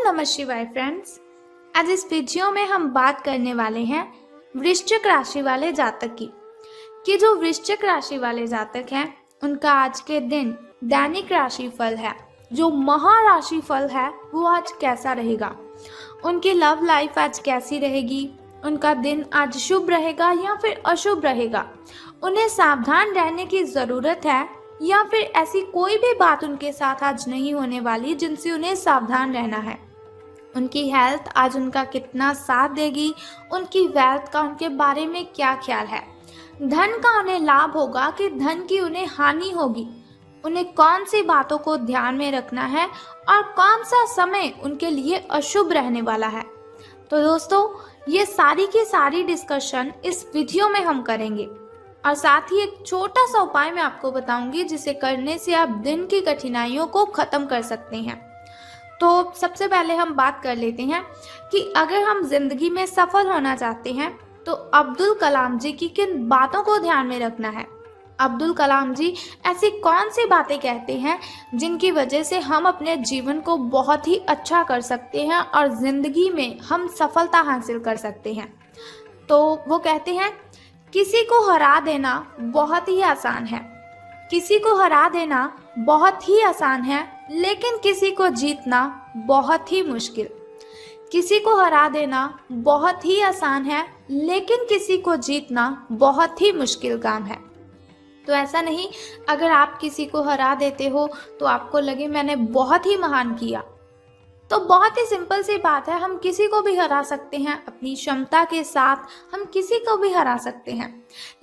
नमः शिवाय फ्रेंड्स। आज इस वीडियो में हम बात करने वाले हैं वृश्चिक राशि वाले जातक की कि जो वृश्चिक राशि वाले जातक हैं उनका आज के दिन दैनिक राशि फल है, जो महाराशि फल है वो आज कैसा रहेगा, उनकी लव लाइफ आज कैसी रहेगी, उनका दिन आज शुभ रहेगा या फिर अशुभ रहेगा, उन्हें सावधान रहने की ज़रूरत है या फिर ऐसी कोई भी बात उनके साथ आज नहीं होने वाली जिनसे उन्हें सावधान रहना है। उनकी हेल्थ आज उनका कितना साथ देगी, उनकी वेल्थ का उनके बारे में क्या ख्याल है, धन का उन्हें लाभ होगा कि धन की उन्हें हानि होगी, उन्हें कौन सी बातों को ध्यान में रखना है और कौन सा समय उनके लिए अशुभ रहने वाला है। तो दोस्तों, ये सारी की सारी डिस्कशन इस वीडियो में हम करेंगे और साथ ही एक छोटा सा उपाय मैं आपको बताऊंगी जिसे करने से आप दिन की कठिनाइयों को खत्म कर सकते हैं। तो सबसे पहले हम बात कर लेते हैं कि अगर हम जिंदगी में सफल होना चाहते हैं तो अब्दुल कलाम जी की किन बातों को ध्यान में रखना है। अब्दुल कलाम जी ऐसी कौन सी बातें कहते हैं जिनकी वजह से हम अपने जीवन को बहुत ही अच्छा कर सकते हैं और जिंदगी में हम सफलता हासिल कर सकते हैं। तो वो कहते हैं, किसी को हरा देना बहुत ही आसान है, किसी को हरा देना बहुत ही आसान है, लेकिन किसी को जीतना बहुत ही मुश्किल। किसी को हरा देना बहुत ही आसान है, लेकिन किसी को जीतना बहुत ही मुश्किल काम है। तो ऐसा नहीं, अगर आप किसी को हरा देते हो तो आपको लगे मैंने बहुत ही महान किया। तो बहुत ही सिंपल सी बात है, हम किसी को भी हरा सकते हैं, अपनी क्षमता के साथ हम किसी को भी हरा सकते हैं,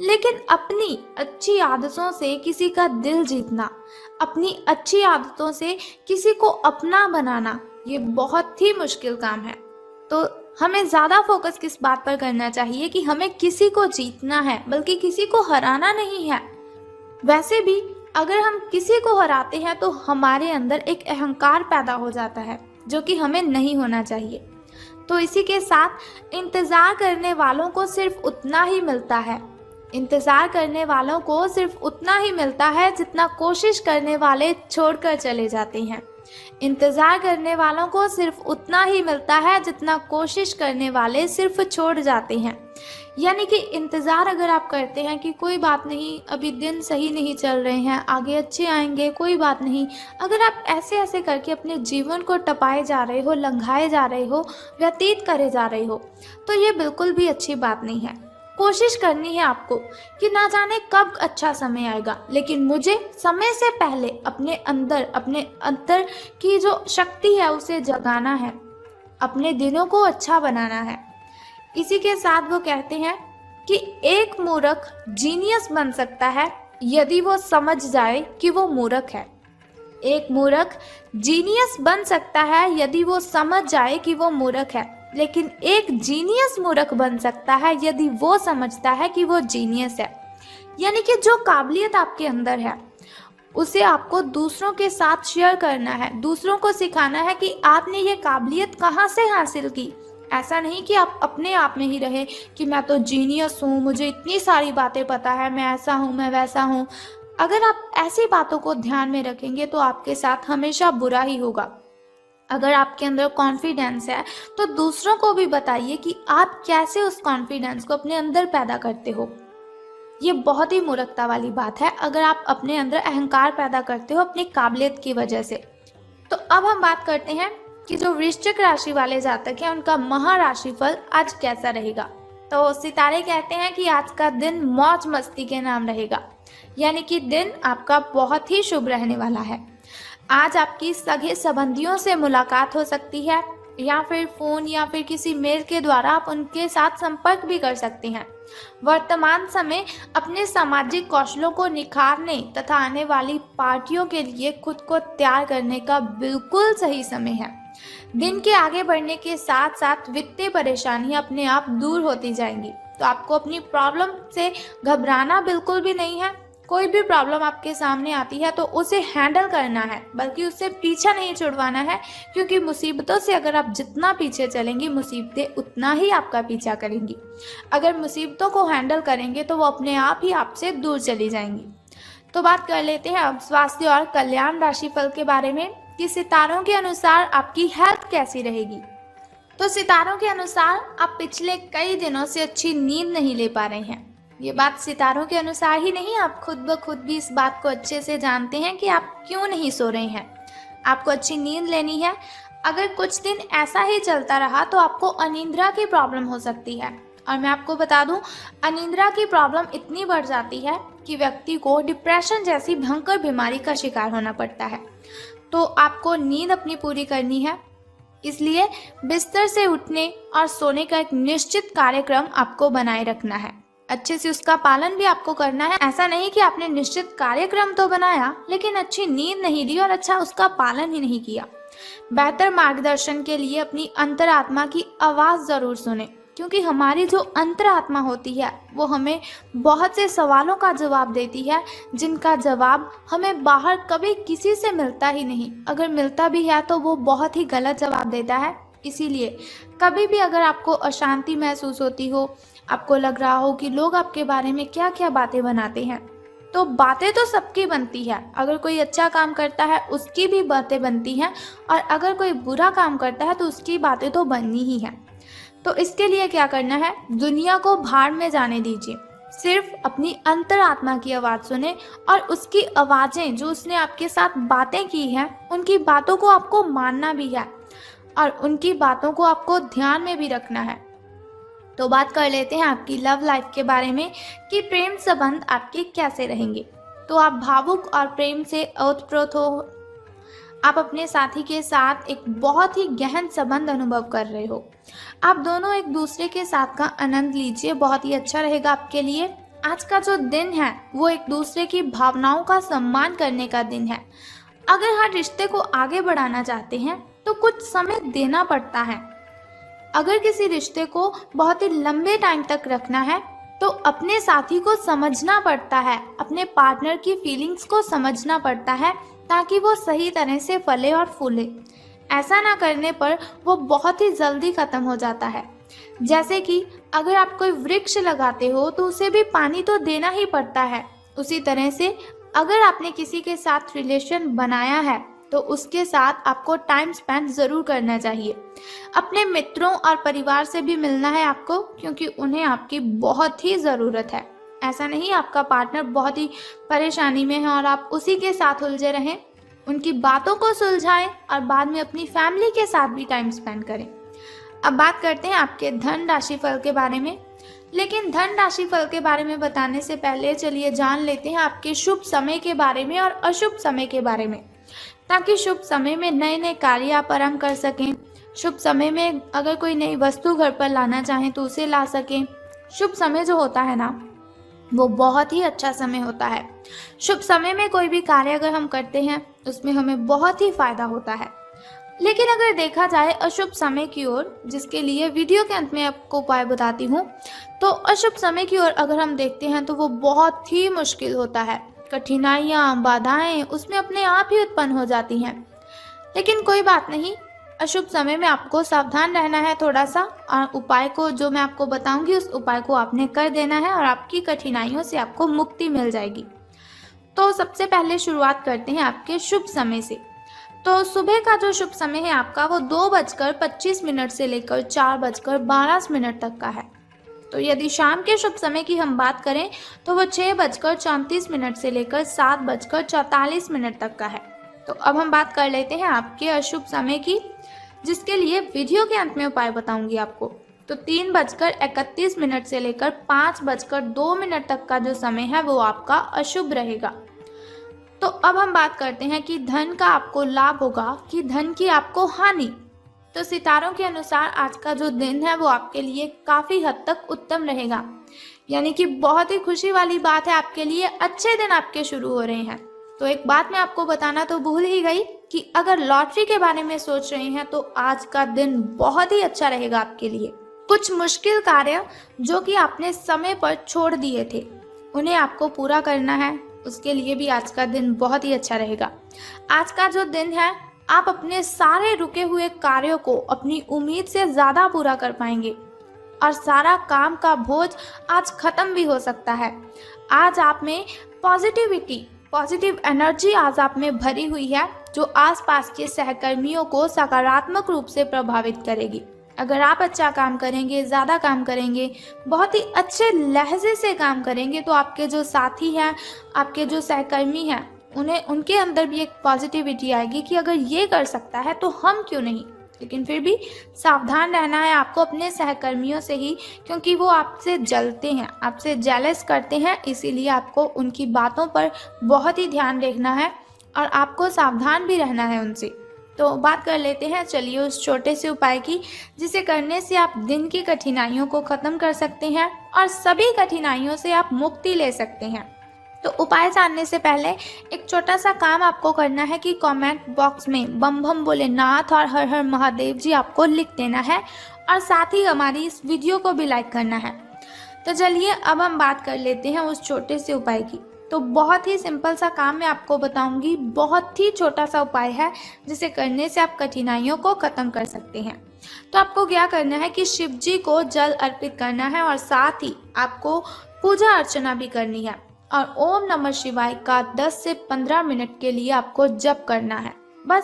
लेकिन अपनी अच्छी आदतों से किसी का दिल जीतना, अपनी अच्छी आदतों से किसी को अपना बनाना, ये बहुत ही मुश्किल काम है। तो हमें ज़्यादा फोकस किस बात पर करना चाहिए कि हमें किसी को जीतना है, बल्कि किसी को हराना नहीं है। वैसे भी अगर हम किसी को हराते हैं तो हमारे अंदर एक अहंकार पैदा हो जाता है जो कि हमें नहीं होना चाहिए। तो इसी के साथ इंतज़ार करने वालों को सिर्फ उतना ही मिलता है, इंतज़ार करने वालों को सिर्फ उतना ही मिलता है जितना कोशिश करने वाले छोड़कर चले जाते हैं। इंतज़ार करने वालों को सिर्फ उतना ही मिलता है जितना कोशिश करने वाले सिर्फ छोड़ जाते हैं। यानी कि इंतज़ार अगर आप करते हैं कि कोई बात नहीं, अभी दिन सही नहीं चल रहे हैं, आगे अच्छे आएंगे, कोई बात नहीं, अगर आप ऐसे ऐसे करके अपने जीवन को टपाए जा रहे हो, लंघाए जा रहे हो, व्यतीत करे जा रहे हो, तो ये बिल्कुल भी अच्छी बात नहीं है। कोशिश करनी है आपको कि ना जाने कब अच्छा समय आएगा, लेकिन मुझे समय से पहले अपने अंदर की जो शक्ति है उसे जगाना है, अपने दिनों को अच्छा बनाना है। इसी के साथ वो कहते हैं कि एक मूर्ख जीनियस बन सकता है यदि वो समझ जाए कि वो मूर्ख है। एक मूर्ख जीनियस बन सकता है यदि वो समझ जाए कि वो मूर्ख है, लेकिन एक जीनियस मूर्ख बन सकता है यदि वो समझता है कि वो जीनियस है। यानी कि जो काबिलियत आपके अंदर है उसे आपको दूसरों के साथ शेयर करना है, दूसरों को सिखाना है कि आपने ये काबिलियत कहाँ से हासिल की। ऐसा नहीं कि आप अपने आप में ही रहे कि मैं तो जीनियस हूँ, मुझे इतनी सारी बातें पता है, मैं ऐसा हूँ, मैं वैसा हूँ। अगर आप ऐसी बातों को ध्यान में रखेंगे तो आपके साथ हमेशा बुरा ही होगा। अगर आपके अंदर कॉन्फिडेंस है तो दूसरों को भी बताइए कि आप कैसे उस कॉन्फिडेंस को अपने अंदर पैदा करते हो। ये बहुत ही मूर्खता वाली बात है अगर आप अपने अंदर अहंकार पैदा करते हो अपनी काबिलियत की वजह से। तो अब हम बात करते हैं कि जो वृश्चिक राशि वाले जातक हैं उनका महाराशि फल आज कैसा रहेगा। तो सितारे कहते हैं कि आज का दिन मौज मस्ती के नाम रहेगा, यानी कि दिन आपका बहुत ही शुभ रहने वाला है। आज आपकी सगे संबंधियों से मुलाकात हो सकती है या फिर फ़ोन या फिर किसी मेल के द्वारा आप उनके साथ संपर्क भी कर सकते हैं। वर्तमान समय अपने सामाजिक कौशलों को निखारने तथा आने वाली पार्टियों के लिए खुद को तैयार करने का बिल्कुल सही समय है। दिन के आगे बढ़ने के साथ साथ वित्तीय परेशानियां अपने आप दूर होती जाएंगी। तो आपको अपनी प्रॉब्लम से घबराना बिल्कुल भी नहीं है। कोई भी प्रॉब्लम आपके सामने आती है तो उसे हैंडल करना है, बल्कि उससे पीछा नहीं छुड़वाना है, क्योंकि मुसीबतों से अगर आप जितना पीछे चलेंगी मुसीबतें उतना ही आपका पीछा करेंगी। अगर मुसीबतों को हैंडल करेंगे तो वो अपने आप ही आपसे दूर चली जाएंगी। तो बात कर लेते हैं अब स्वास्थ्य और कल्याण राशिफल के बारे में कि सितारों के अनुसार आपकी हेल्थ कैसी रहेगी। तो सितारों के अनुसार आप पिछले कई दिनों से अच्छी नींद नहीं ले पा रहे हैं। ये बात सितारों के अनुसार ही नहीं, आप खुद ब खुद भी इस बात को अच्छे से जानते हैं कि आप क्यों नहीं सो रहे हैं। आपको अच्छी नींद लेनी है। अगर कुछ दिन ऐसा ही चलता रहा तो आपको अनिद्रा की प्रॉब्लम हो सकती है। और मैं आपको बता दूं, अनिद्रा की प्रॉब्लम इतनी बढ़ जाती है कि व्यक्ति को डिप्रेशन जैसी भयंकर बीमारी का शिकार होना पड़ता है। तो आपको नींद अपनी पूरी करनी है, इसलिए बिस्तर से उठने और सोने का एक निश्चित कार्यक्रम आपको बनाए रखना है। अच्छे से उसका पालन भी आपको करना है। ऐसा नहीं कि आपने निश्चित कार्यक्रम तो बनाया लेकिन अच्छी नींद नहीं ली और अच्छा उसका पालन ही नहीं किया। बेहतर मार्गदर्शन के लिए अपनी अंतरात्मा की आवाज़ ज़रूर सुने, क्योंकि हमारी जो अंतरात्मा होती है वो हमें बहुत से सवालों का जवाब देती है, जिनका जवाब हमें बाहर कभी किसी से मिलता ही नहीं। अगर मिलता भी है तो वो बहुत ही गलत जवाब देता है। इसीलिए कभी भी अगर आपको अशांति महसूस होती हो, आपको लग रहा हो कि लोग आपके बारे में क्या क्या बातें बनाते हैं, तो बातें तो सबकी बनती है। अगर कोई अच्छा काम करता है उसकी भी बातें बनती हैं, और अगर कोई बुरा काम करता है तो उसकी बातें तो बननी ही हैं। तो इसके लिए क्या करना है, दुनिया को भाड़ में जाने दीजिए। सिर्फ अपनी अंतरात्मा की आवाज़ सुने और उसकी आवाज़ें जो उसने आपके साथ बातें की हैं, उनकी बातों को आपको मानना भी है और उनकी बातों को आपको ध्यान में भी रखना है। तो बात कर लेते हैं आपकी लव लाइफ के बारे में कि प्रेम संबंध आपके कैसे रहेंगे। तो आप भावुक और प्रेम से ओतप्रोत हो। आप अपने साथी के साथ एक बहुत ही गहन संबंध अनुभव कर रहे हो। आप दोनों एक दूसरे के साथ का आनंद लीजिए, बहुत ही अच्छा रहेगा आपके लिए। आज का जो दिन है वो एक दूसरे की भावनाओं का सम्मान करने का दिन है। अगर हर रिश्ते को आगे बढ़ाना चाहते हैं तो कुछ समय देना पड़ता है। अगर किसी रिश्ते को बहुत ही लंबे टाइम तक रखना है तो अपने साथी को समझना पड़ता है, अपने पार्टनर की फीलिंग्स को समझना पड़ता है, ताकि वो सही तरह से फले और फूले। ऐसा ना करने पर वो बहुत ही जल्दी ख़त्म हो जाता है। जैसे कि अगर आप कोई वृक्ष लगाते हो तो उसे भी पानी तो देना ही पड़ता है। उसी तरह से अगर आपने किसी के साथ रिलेशन बनाया है तो उसके साथ आपको टाइम स्पेंड ज़रूर करना चाहिए। अपने मित्रों और परिवार से भी मिलना है आपको, क्योंकि उन्हें आपकी बहुत ही ज़रूरत है। ऐसा नहीं आपका पार्टनर बहुत ही परेशानी में है और आप उसी के साथ उलझे रहें। उनकी बातों को सुलझाएं और बाद में अपनी फैमिली के साथ भी टाइम स्पेंड करें। अब बात करते हैं आपके धन राशि फल के बारे में। लेकिन धन राशि फल के बारे में बताने से पहले चलिए जान लेते हैं आपके शुभ समय के बारे में और अशुभ समय के बारे में, ताकि शुभ समय में नए नए कार्य आप आरंभ कर सकें। शुभ समय में अगर कोई नई वस्तु घर पर लाना चाहें तो उसे ला सकें। शुभ समय जो होता है ना, वो बहुत ही अच्छा समय होता है। शुभ समय में कोई भी कार्य अगर हम करते हैं उसमें हमें बहुत ही फायदा होता है। लेकिन अगर देखा जाए अशुभ समय की ओर, जिसके लिए वीडियो के अंत में आपको उपाय बताती हूँ, तो अशुभ समय की ओर अगर हम देखते हैं तो वो बहुत ही मुश्किल होता है। कठिनाइयाँ, बाधाएं उसमें अपने आप ही उत्पन्न हो जाती हैं। लेकिन कोई बात नहीं, अशुभ समय में आपको सावधान रहना है थोड़ा सा, और उपाय को जो मैं आपको बताऊंगी उस उपाय को आपने कर देना है और आपकी कठिनाइयों से आपको मुक्ति मिल जाएगी। तो सबसे पहले शुरुआत करते हैं आपके शुभ समय से। तो सुबह का जो शुभ समय है आपका वो 2:25 से लेकर 4:12 तक का है। तो यदि शाम के शुभ समय की हम बात करें तो वो 6:34 से लेकर 7:44 तक का है। तो अब हम बात कर लेते हैं आपके अशुभ समय की, जिसके लिए वीडियो के अंत में उपाय बताऊंगी आपको। तो 3:31 से लेकर 5:02 तक का जो समय है वो आपका अशुभ रहेगा। तो अब हम बात करते हैं कि धन का आपको लाभ होगा कि धन की आपको हानि। तो सितारों के अनुसार आज का जो दिन है वो आपके लिए काफ़ी हद तक उत्तम रहेगा, यानी कि बहुत ही खुशी वाली बात है आपके लिए, अच्छे दिन आपके शुरू हो रहे हैं। तो एक बात मैं आपको बताना तो भूल ही गई कि अगर लॉटरी के बारे में सोच रहे हैं तो आज का दिन बहुत ही अच्छा रहेगा आपके लिए। कुछ मुश्किल कार्य जो कि आपने समय पर छोड़ दिए थे उन्हें आपको पूरा करना है, उसके लिए भी आज का दिन बहुत ही अच्छा रहेगा। आज का जो दिन है आप अपने सारे रुके हुए कार्यों को अपनी उम्मीद से ज़्यादा पूरा कर पाएंगे और सारा काम का बोझ आज खत्म भी हो सकता है। आज आप में पॉजिटिविटी पॉजिटिव एनर्जी आज आप में भरी हुई है जो आसपास के सहकर्मियों को सकारात्मक रूप से प्रभावित करेगी। अगर आप अच्छा काम करेंगे, ज़्यादा काम करेंगे, बहुत ही अच्छे लहजे से काम करेंगे तो आपके जो साथी हैं, आपके जो सहकर्मी हैं, उनके अंदर भी एक पॉजिटिविटी आएगी कि अगर ये कर सकता है तो हम क्यों नहीं। लेकिन फिर भी सावधान रहना है आपको अपने सहकर्मियों से ही, क्योंकि वो आपसे जलते हैं, आपसे जेलस करते हैं, इसीलिए आपको उनकी बातों पर बहुत ही ध्यान रखना है और आपको सावधान भी रहना है उनसे। तो बात कर लेते हैं चलिए उस छोटे से उपाय की जिसे करने से आप दिन की कठिनाइयों को ख़त्म कर सकते हैं और सभी कठिनाइयों से आप मुक्ति ले सकते हैं। तो उपाय जानने से पहले एक छोटा सा काम आपको करना है कि कमेंट बॉक्स में बम बम भोलेनाथ और हर हर महादेव जी आपको लिख देना है और साथ ही हमारी इस वीडियो को भी लाइक करना है। तो चलिए अब हम बात कर लेते हैं उस छोटे से उपाय की। तो बहुत ही सिंपल सा काम मैं आपको बताऊंगी, बहुत ही छोटा सा उपाय है जिसे करने से आप कठिनाइयों को ख़त्म कर सकते हैं। तो आपको क्या करना है कि शिव जी को जल अर्पित करना है और साथ ही आपको पूजा अर्चना भी करनी है और ओम नमः शिवाय का 10 से 15 मिनट के लिए आपको जप करना है। बस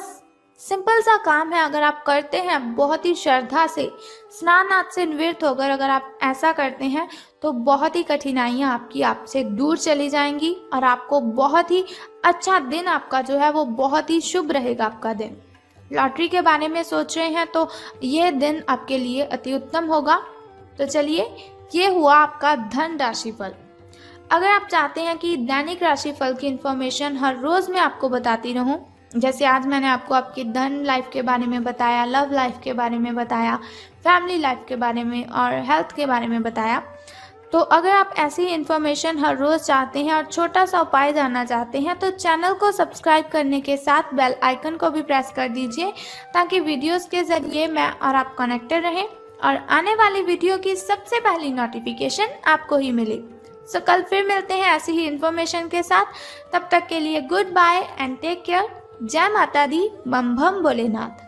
सिंपल सा काम है, अगर आप करते हैं बहुत ही श्रद्धा से, स्नान आदि से निवृत्त होकर अगर आप ऐसा करते हैं तो बहुत ही कठिनाइयाँ आपकी आपसे दूर चली जाएंगी और आपको बहुत ही अच्छा दिन आपका जो है वो बहुत ही शुभ रहेगा आपका दिन। लॉटरी के बारे में सोच रहे हैं तो ये दिन आपके लिए अति उत्तम होगा। तो चलिए ये हुआ आपका धन राशिफल। अगर आप चाहते हैं कि दैनिक राशिफल की इन्फॉर्मेशन हर रोज़ मैं आपको बताती रहूं, जैसे आज मैंने आपको आपकी धन लाइफ के बारे में बताया, लव लाइफ के बारे में बताया, फैमिली लाइफ के बारे में और हेल्थ के बारे में बताया, तो अगर आप ऐसी इन्फॉर्मेशन हर रोज़ चाहते हैं और छोटा सा उपाय जानना चाहते हैं तो चैनल को सब्सक्राइब करने के साथ बेल आइकन को भी प्रेस कर दीजिए ताकि वीडियोज़ के ज़रिए मैं और आप कनेक्टेड रहें और आने वाली वीडियो की सबसे पहली नोटिफिकेशन आपको ही मिले। सो कल फिर मिलते हैं ऐसी ही इन्फॉर्मेशन के साथ। तब तक के लिए good bye and take care. जय माता दी, बम बम भोलेनाथ।